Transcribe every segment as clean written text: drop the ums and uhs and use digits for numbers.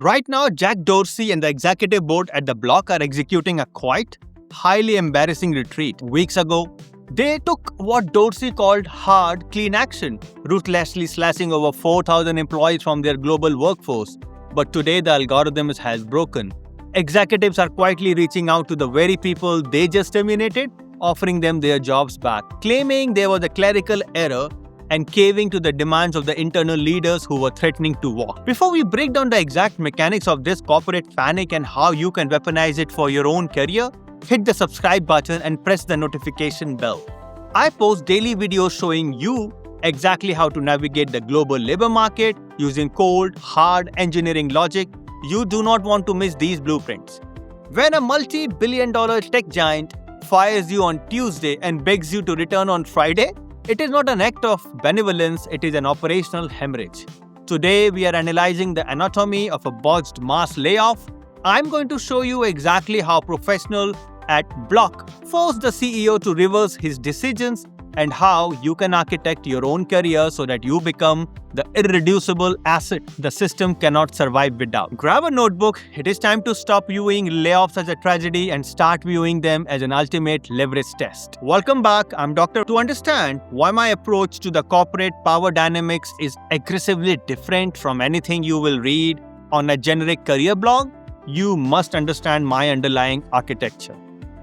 Right now, Jack Dorsey and the executive board at the Block are executing a quite highly embarrassing retreat. Weeks ago, they took what Dorsey called hard, clean action, ruthlessly slashing over 4,000 employees from their global workforce. But today, the algorithm has broken. Executives are quietly reaching out to the very people they just terminated, offering them their jobs back, claiming there was a clerical error and caving to the demands of the internal leaders who were threatening to walk. Before we break down the exact mechanics of this corporate panic and how you can weaponize it for your own career, hit the subscribe button and press the notification bell. I post daily videos showing you exactly how to navigate the global labor market using cold, hard engineering logic. You do not want to miss these blueprints. When a multi-billion-dollar tech giant fires you on Tuesday and begs you to return on Friday, it is not an act of benevolence, it is an operational hemorrhage. Today, we are analyzing the anatomy of a botched mass layoff. I'm going to show you exactly how professionals at Block forced the CEO to reverse his decisions and how you can architect your own career so that you become the irreducible asset the system cannot survive without. Grab a notebook. It is time to stop viewing layoffs as a tragedy and start viewing them as an ultimate leverage test. Welcome back. I'm Doctor. To understand why my approach to the corporate power dynamics is aggressively different from anything you will read on a generic career blog, you must understand my underlying architecture.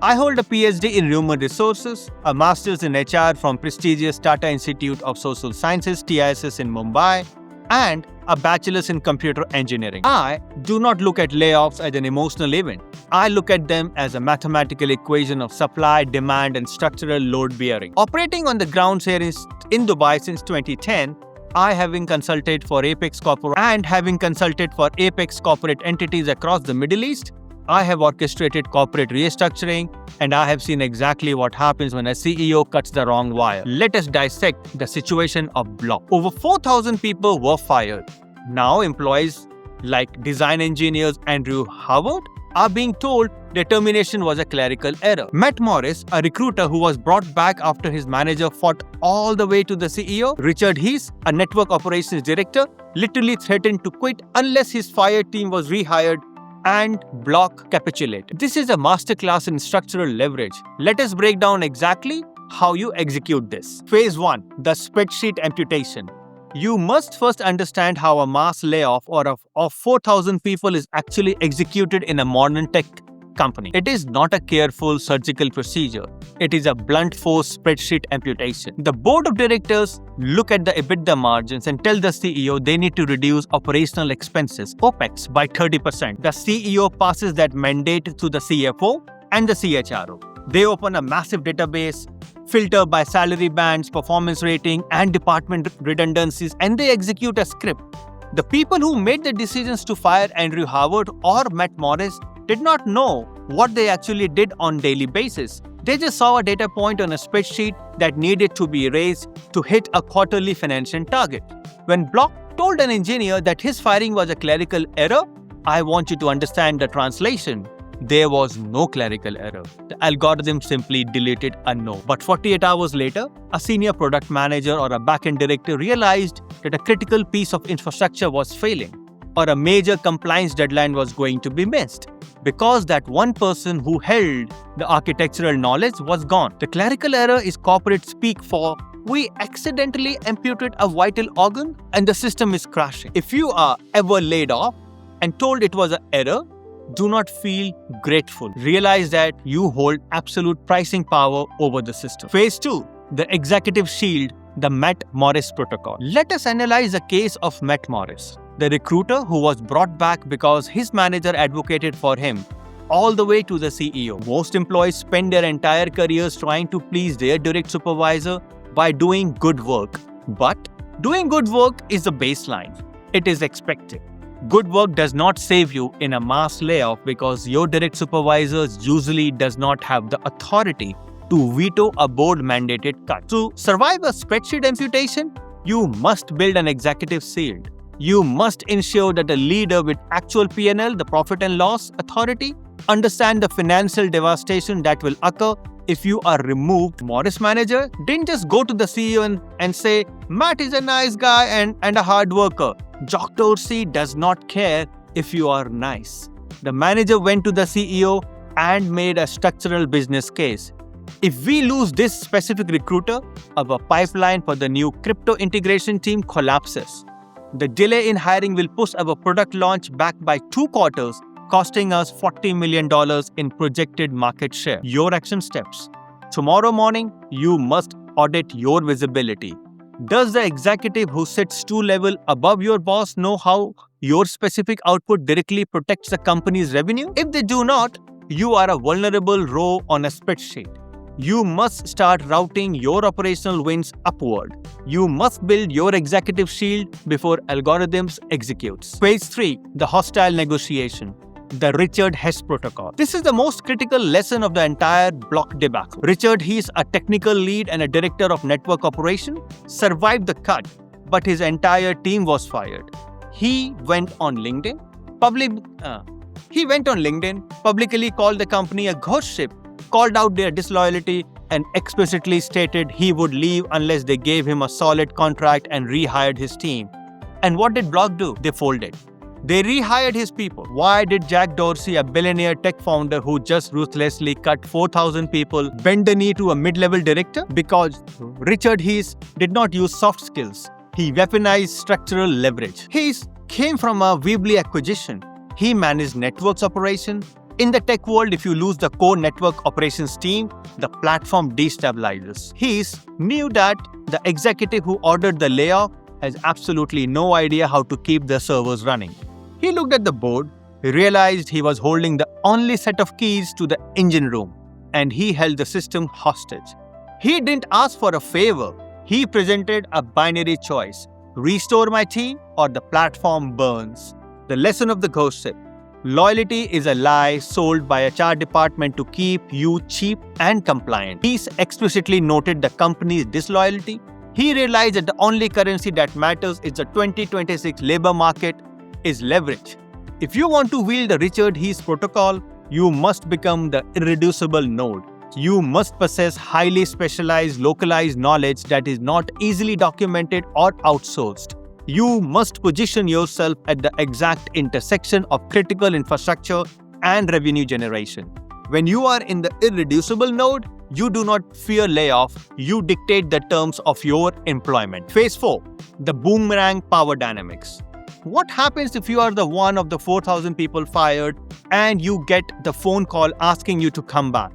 I hold a PhD in human resources, a master's in HR from prestigious Tata Institute of Social Sciences (TISS) in Mumbai, and a bachelor's in computer engineering. I do not look at layoffs as an emotional event. I look at them as a mathematical equation of supply, demand, and structural load bearing. Operating on the grounds here in Dubai since 2010, I having consulted for Apex corporate entities across the Middle East, I have orchestrated corporate restructuring, and I have seen exactly what happens when a CEO cuts the wrong wire. Let us dissect the situation of Block. Over 4,000 people were fired. Now employees like design engineers Andrew Howard are being told their termination was a clerical error. Matt Morris, a recruiter who was brought back after his manager fought all the way to the CEO, Richard Hesse, a network operations director, literally threatened to quit unless his fired team was rehired, and Block capitulated. This is a masterclass in structural leverage. Let us break down exactly how you execute this. Phase 1. The spreadsheet amputation. You must first understand how a mass layoff of 4,000 people is actually executed in a modern tech company. It is not a careful surgical procedure. It is a blunt force spreadsheet amputation. The board of directors look at the EBITDA margins and tell the CEO they need to reduce operational expenses, OpEx, by 30%. The CEO passes that mandate to the CFO and the CHRO. They open a massive database, filter by salary bands, performance rating, and department redundancies, and they execute a script. The people who made the decisions to fire Andrew Howard or Matt Morris did not know what they actually did on a daily basis. They just saw a data point on a spreadsheet that needed to be raised to hit a quarterly financial target. When Block told an engineer that his firing was a clerical error, I want you to understand the translation. There was no clerical error. The algorithm simply deleted a no. But 48 hours later, a senior product manager or a backend director realized that a critical piece of infrastructure was failing, or a major compliance deadline was going to be missed, because that one person who held the architectural knowledge was gone. The clerical error is corporate speak for we accidentally amputate a vital organ and the system is crashing. If you are ever laid off and told it was an error, do not feel grateful. Realize that you hold absolute pricing power over the system. Phase 2. The executive shield, the Matt Morris protocol. Let us analyze the case of Matt Morris, the recruiter who was brought back because his manager advocated for him, all the way to the CEO. Most employees spend their entire careers trying to please their direct supervisor by doing good work. But doing good work is the baseline. It is expected. Good work does not save you in a mass layoff because your direct supervisors usually does not have the authority to veto a board-mandated cut. To survive a spreadsheet amputation, you must build an executive shield. You must ensure that a leader with actual P&L, the profit and loss authority, understand the financial devastation that will occur if you are removed. Morris manager didn't just go to the CEO and say, Matt is a nice guy and a hard worker. Jack Dorsey does not care if you are nice. The manager went to the CEO and made a structural business case. If we lose this specific recruiter, our pipeline for the new crypto integration team collapses. The delay in hiring will push our product launch back by 2 quarters, costing us $40 million in projected market share. Your action steps. Tomorrow morning, you must audit your visibility. Does the executive who sits 2 levels above your boss know how your specific output directly protects the company's revenue? If they do not, you are a vulnerable row on a spreadsheet. You must start routing your operational wins upward. You must build your executive shield before algorithms executes. Phase 3, the hostile negotiation. The Richard Hesse protocol. This is the most critical lesson of the entire block debacle. Richard Hesse, a technical lead and a director of network operation, survived the cut, but his entire team was fired. He went on LinkedIn, publicly called the company a ghost ship, called out their disloyalty, and explicitly stated he would leave unless they gave him a solid contract and rehired his team. And what did Block do? They folded. They rehired his people. Why did Jack Dorsey, a billionaire tech founder who just ruthlessly cut 4,000 people, bend the knee to a mid-level director? Because Richard Hesse did not use soft skills. He weaponized structural leverage. Hesse came from a Weebly acquisition. He managed networks operation. In the tech world, if you lose the core network operations team, the platform destabilizes. Hesse knew that the executive who ordered the layoff has absolutely no idea how to keep the servers running. He looked at the board, realized he was holding the only set of keys to the engine room, and he held the system hostage. He didn't ask for a favor. He presented a binary choice: restore my team or the platform burns. The lesson of the ghost ship. Loyalty is a lie sold by a HR department to keep you cheap and compliant. He explicitly noted the company's disloyalty. He realized that the only currency that matters is the 2026 labor market is leverage. If you want to wield the Richard Hesse protocol, you must become the irreducible node. You must possess highly specialized, localized knowledge that is not easily documented or outsourced. You must position yourself at the exact intersection of critical infrastructure and revenue generation. When you are in the irreducible node, you do not fear layoff, you dictate the terms of your employment. Phase 4, the Boomerang power dynamics. What happens if you are the one of the 4,000 people fired and you get the phone call asking you to come back?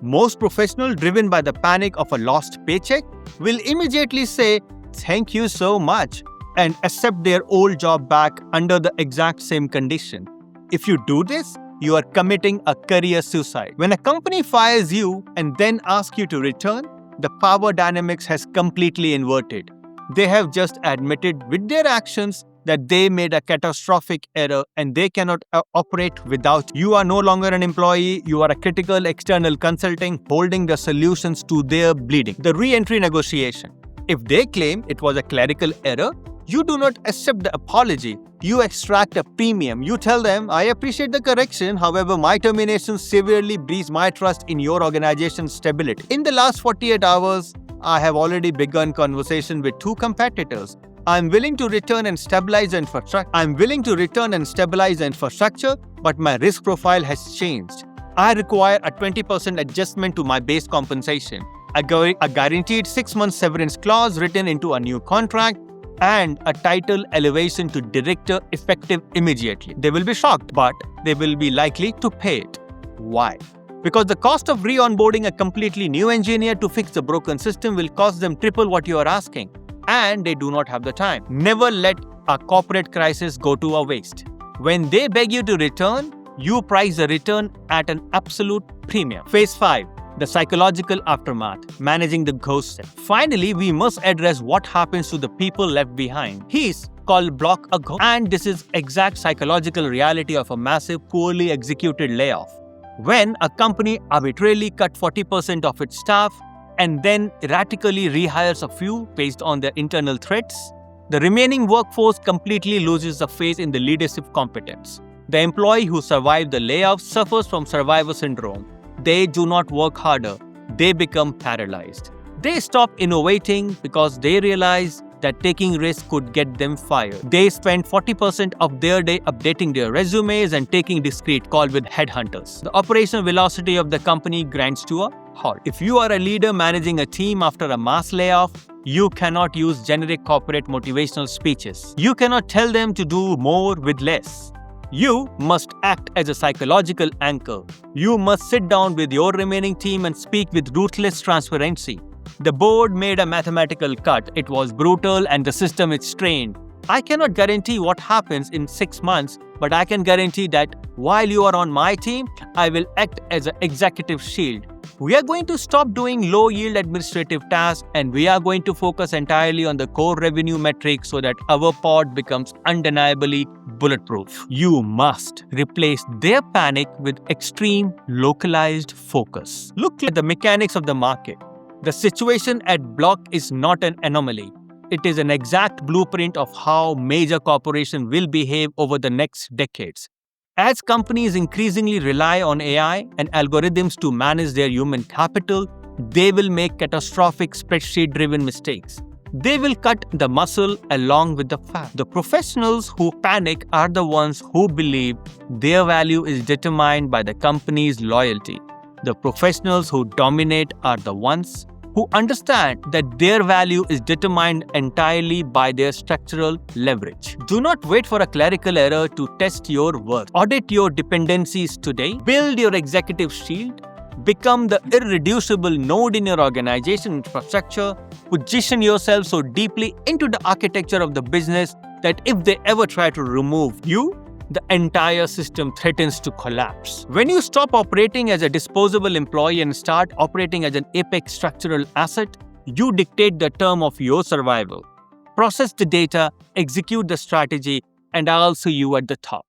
Most professionals, driven by the panic of a lost paycheck, will immediately say, "Thank you so much," and accept their old job back under the exact same condition. If you do this, you are committing a career suicide. When a company fires you and then asks you to return, the power dynamics has completely inverted. They have just admitted with their actions that they made a catastrophic error and they cannot operate without you. You are no longer an employee, you are a critical external consulting holding the solutions to their bleeding. The re-entry negotiation. If they claim it was a clerical error, you do not accept the apology. You extract a premium. You tell them, "I appreciate the correction. However, my termination severely breaches my trust in your organization's stability." In the last 48 hours, I have already begun conversation with 2 competitors. I'm willing to return and stabilize the infrastructure. But my risk profile has changed. I require a 20% adjustment to my base compensation, a guaranteed 6 month severance clause written into a new contract, and a title elevation to director effective immediately. They will be shocked, but they will be likely to pay it. Why? Because the cost of re-onboarding a completely new engineer to fix the broken system will cost them triple what you are asking, and they do not have the time. Never let a corporate crisis go to a waste. When they beg you to return, you price the return at an absolute premium. Phase 5. The psychological aftermath, managing the ghost ship. Finally, we must address what happens to the people left behind. He's called Block a ghost, and this is exact psychological reality of a massive, poorly executed layoff. When a company arbitrarily cut 40% of its staff and then erratically rehires a few based on their internal threats, the remaining workforce completely loses the faith in the leadership competence. The employee who survived the layoff suffers from survivor syndrome. They do not work harder. They become paralyzed. They stop innovating because they realize that taking risks could get them fired. They spend 40% of their day updating their resumes and taking discreet calls with headhunters. The operational velocity of the company grinds to a halt. If you are a leader managing a team after a mass layoff, you cannot use generic corporate motivational speeches. You cannot tell them to do more with less. You must act as a psychological anchor. You must sit down with your remaining team and speak with ruthless transparency. The board made a mathematical cut. It was brutal and the system is strained. I cannot guarantee what happens in 6 months, but I can guarantee that while you are on my team, I will act as an executive shield. We are going to stop doing low-yield administrative tasks and we are going to focus entirely on the core revenue metrics so that our pod becomes undeniably bulletproof. You must replace their panic with extreme localized focus. Look at the mechanics of the market. The situation at Block is not an anomaly. It is an exact blueprint of how major corporations will behave over the next decades. As companies increasingly rely on AI and algorithms to manage their human capital, they will make catastrophic spreadsheet-driven mistakes. They will cut the muscle along with the fat. The professionals who panic are the ones who believe their value is determined by the company's loyalty. The professionals who dominate are the ones who understand that their value is determined entirely by their structural leverage. Do not wait for a clerical error to test your worth. Audit your dependencies today. Build your executive shield. Become the irreducible node in your organization infrastructure. Position yourself so deeply into the architecture of the business that if they ever try to remove you, the entire system threatens to collapse. When you stop operating as a disposable employee and start operating as an apex structural asset, you dictate the term of your survival. Process the data, execute the strategy, and I'll see you at the top.